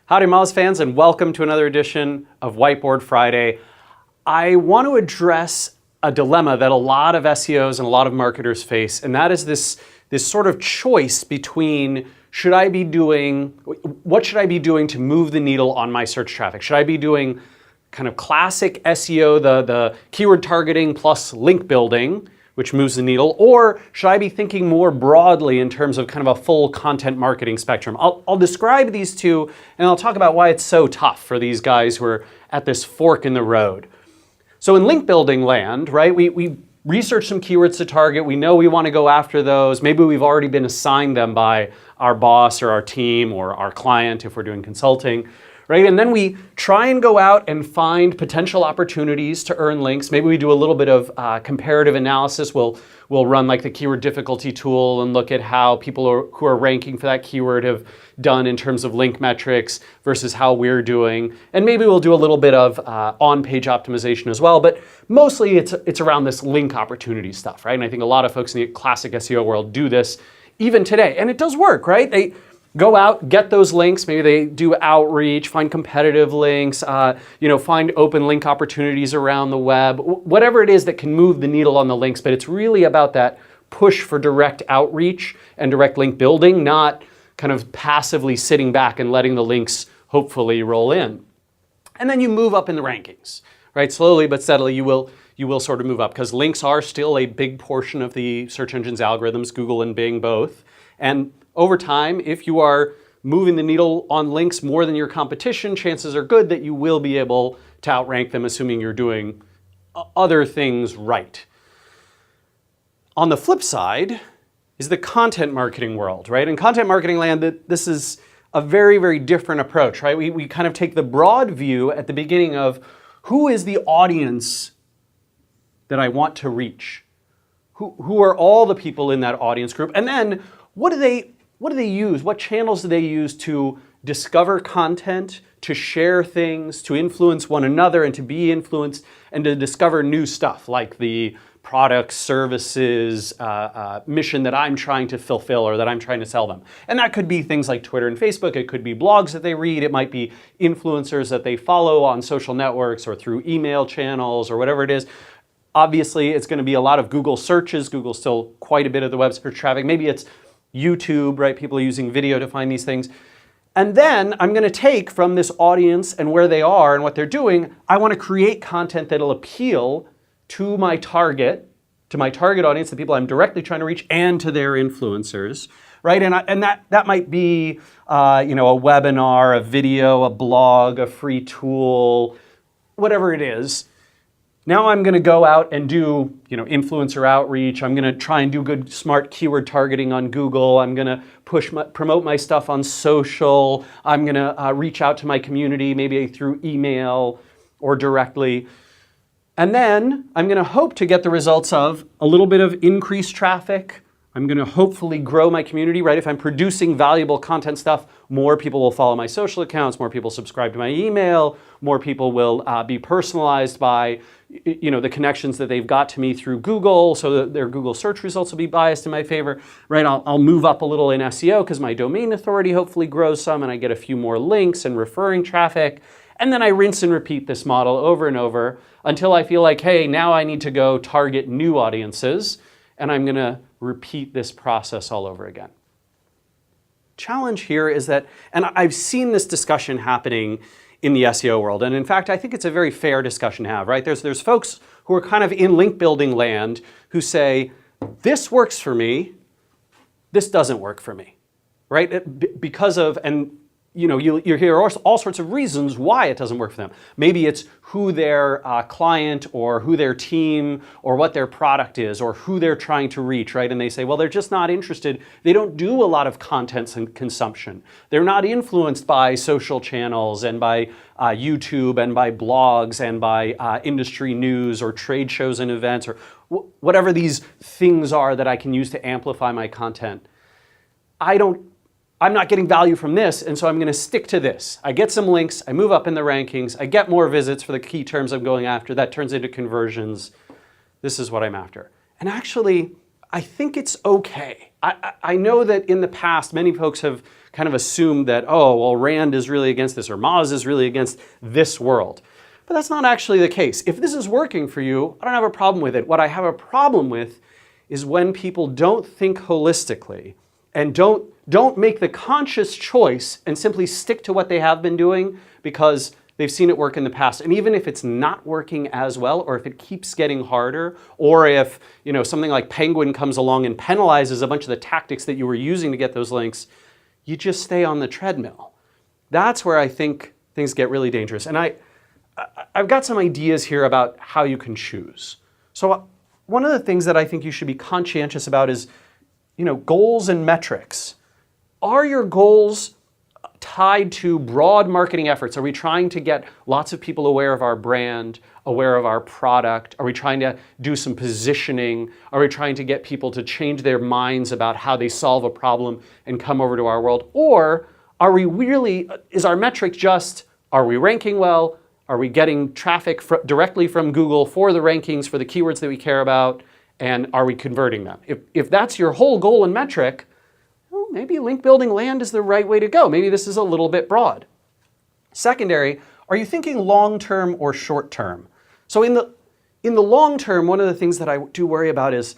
Howdy Moz fans, and welcome to another edition of Whiteboard Friday. I want to address a dilemma that a lot of SEOs and a lot of marketers face, and that is this sort of choice between what should I be doing to move the needle on my search traffic? Should I be doing kind of classic SEO, the keyword targeting plus link building, which moves the needle, or should I be thinking more broadly in terms of kind of a full content marketing spectrum? I'll describe these two, and I'll talk about why it's so tough for these guys who are at this fork in the road. So in link building land, right, we research some keywords to target. We know we want to go after those. Maybe we've already been assigned them by our boss or our team or our client if we're doing consulting. Right? And then we try and go out and find potential opportunities to earn links. Maybe we do a little bit of comparative analysis. We'll run like the keyword difficulty tool and look at how people who are ranking for that keyword have done in terms of link metrics versus how we're doing. And maybe we'll do a little bit of on-page optimization as well. But mostly it's around this link opportunity stuff, right? And I think a lot of folks in the classic SEO world do this even today. And it does work, right? They go out, get those links. Maybe they do outreach, find competitive links, find open link opportunities around the web, whatever it is that can move the needle on the links. But it's really about that push for direct outreach and direct link building, not kind of passively sitting back and letting the links hopefully roll in. And then you move up in the rankings, right? Slowly but steadily, you will sort of move up because links are still a big portion of the search engine's algorithms, Google and Bing both. And over time, if you are moving the needle on links more than your competition, chances are good that you will be able to outrank them, assuming you're doing other things right. On the flip side is the content marketing world, right? In content marketing land, this is a very, very different approach, right? We kind of take the broad view at the beginning of who is the audience that I want to reach? Who are all the people in that audience group? And then what do they use? What channels do they use to discover content, to share things, to influence one another and to be influenced and to discover new stuff like the products, services, mission that I'm trying to fulfill or that I'm trying to sell them. And that could be things like Twitter and Facebook. It could be blogs that they read. It might be influencers that they follow on social networks or through email channels or whatever it is. Obviously, it's going to be a lot of Google searches. Google's still quite a bit of the web search traffic. Maybe it's YouTube, right? People are using video to find these things. And then I'm going to take from this audience and where they are and what they're doing, I want to create content that'll appeal to my target audience, the people I'm directly trying to reach, and to their influencers, right? And that might be a webinar, a video, a blog, a free tool, whatever it is. Now I'm going to go out and do, influencer outreach. I'm going to try and do good, smart keyword targeting on Google. I'm going to promote my stuff on social. I'm going to reach out to my community, maybe through email or directly. And then I'm going to hope to get the results of a little bit of increased traffic. I'm going to hopefully grow my community, right? If I'm producing valuable content stuff, more people will follow my social accounts, more people subscribe to my email, more people will be personalized by the connections that they've got to me through Google, so that their Google search results will be biased in my favor, right? I'll move up a little in SEO because my domain authority hopefully grows some and I get a few more links and referring traffic. And then I rinse and repeat this model over and over until I feel like, hey, now I need to go target new audiences and I'm going to repeat this process all over again. Challenge here is that, and I've seen this discussion happening in the SEO world, and in fact, I think it's a very fair discussion to have, right? There's folks who are kind of in link building land who say, this works for me, this doesn't work for me, right? Because of, and you hear all sorts of reasons why it doesn't work for them. Maybe it's who their client or who their team or what their product is or who they're trying to reach, right? And they say, well, they're just not interested. They don't do a lot of content and consumption. They're not influenced by social channels and by YouTube and by blogs and by industry news or trade shows and events or whatever these things are that I can use to amplify my content. I'm not getting value from this, and so I'm going to stick to this. I get some links, I move up in the rankings, I get more visits for the key terms I'm going after, that turns into conversions. This is what I'm after. And actually, I think it's okay. I know that in the past, many folks have kind of assumed that, oh, well, Rand is really against this or Moz is really against this world. But that's not actually the case. If this is working for you, I don't have a problem with it. What I have a problem with is when people don't think holistically and don't make the conscious choice and simply stick to what they have been doing because they've seen it work in the past. And even if it's not working as well, or if it keeps getting harder, or if something like Penguin comes along and penalizes a bunch of the tactics that you were using to get those links, you just stay on the treadmill. That's where I think things get really dangerous. And I've got some ideas here about how you can choose. So one of the things that I think you should be conscientious about is, goals and metrics. Are your goals tied to broad marketing efforts? Are we trying to get lots of people aware of our brand, aware of our product? Are we trying to do some positioning? Are we trying to get people to change their minds about how they solve a problem and come over to our world? Or is our metric just, are we ranking well? Are we getting traffic directly from Google for the rankings, for the keywords that we care about? And are we converting them? If that's your whole goal and metric, well, maybe link building land is the right way to go. Maybe this is a little bit broad. Secondary, are you thinking long-term or short-term? So in the long term, one of the things that I do worry about is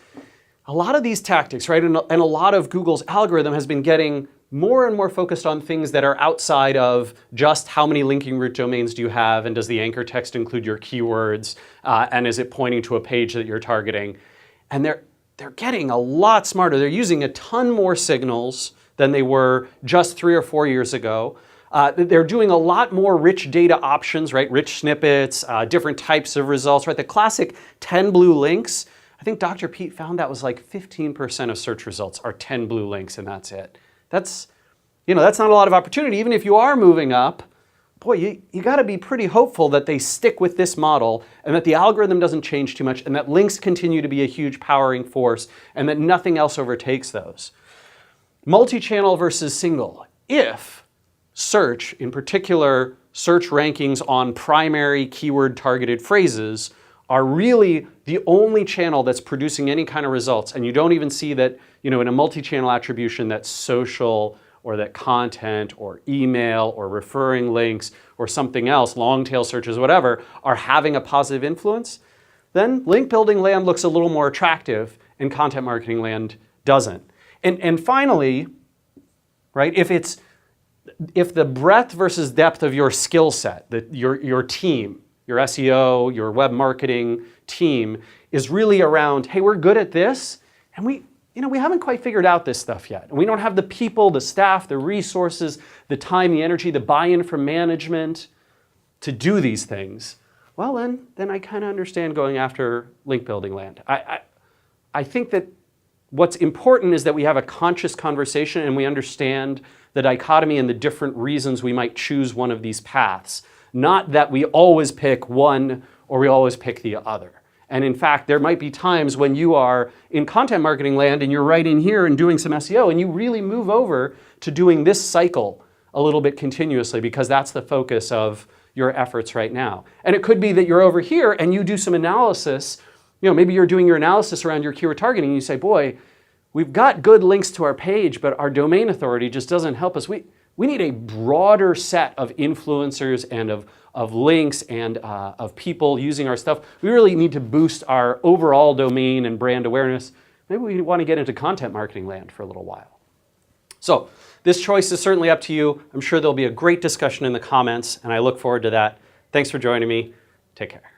a lot of these tactics, right? And a lot of Google's algorithm has been getting more and more focused on things that are outside of just how many linking root domains do you have, and does the anchor text include your keywords, and is it pointing to a page that you're targeting? And they're getting a lot smarter. They're using a ton more signals than they were just 3 or 4 years ago. They're doing a lot more rich data options, right? Rich snippets, different types of results, right? The classic 10 blue links, I think Dr. Pete found that was like 15% of search results are 10 blue links, and that's it. That's not a lot of opportunity. Even if you are moving up, boy, you got to be pretty hopeful that they stick with this model and that the algorithm doesn't change too much and that links continue to be a huge powering force and that nothing else overtakes those. Multi-channel versus single. If search, in particular search rankings on primary keyword targeted phrases, are really the only channel that's producing any kind of results, and you don't even see that, in a multi-channel attribution that social or that content or email or referring links or something else, long tail searches, whatever, are having a positive influence, then link building land looks a little more attractive and content marketing land doesn't. And finally, right, if the breadth versus depth of your skill set, your team, your SEO, your web marketing team is really around, hey, we're good at this, and we haven't quite figured out this stuff yet. And we don't have the people, the staff, the resources, the time, the energy, the buy-in from management to do these things. Well, then I kind of understand going after link building land. I think that what's important is that we have a conscious conversation and we understand the dichotomy and the different reasons we might choose one of these paths. Not that we always pick one or we always pick the other. And in fact, there might be times when you are in content marketing land and you're right in here and doing some SEO and you really move over to doing this cycle a little bit continuously because that's the focus of your efforts right now. And it could be that you're over here and you do some analysis. Maybe you're doing your analysis around your keyword targeting and you say, boy, we've got good links to our page, but our domain authority just doesn't help us. We need a broader set of influencers and of links and of people using our stuff. We really need to boost our overall domain and brand awareness. Maybe we want to get into content marketing land for a little while. So this choice is certainly up to you. I'm sure there'll be a great discussion in the comments, and I look forward to that. Thanks for joining me. Take care.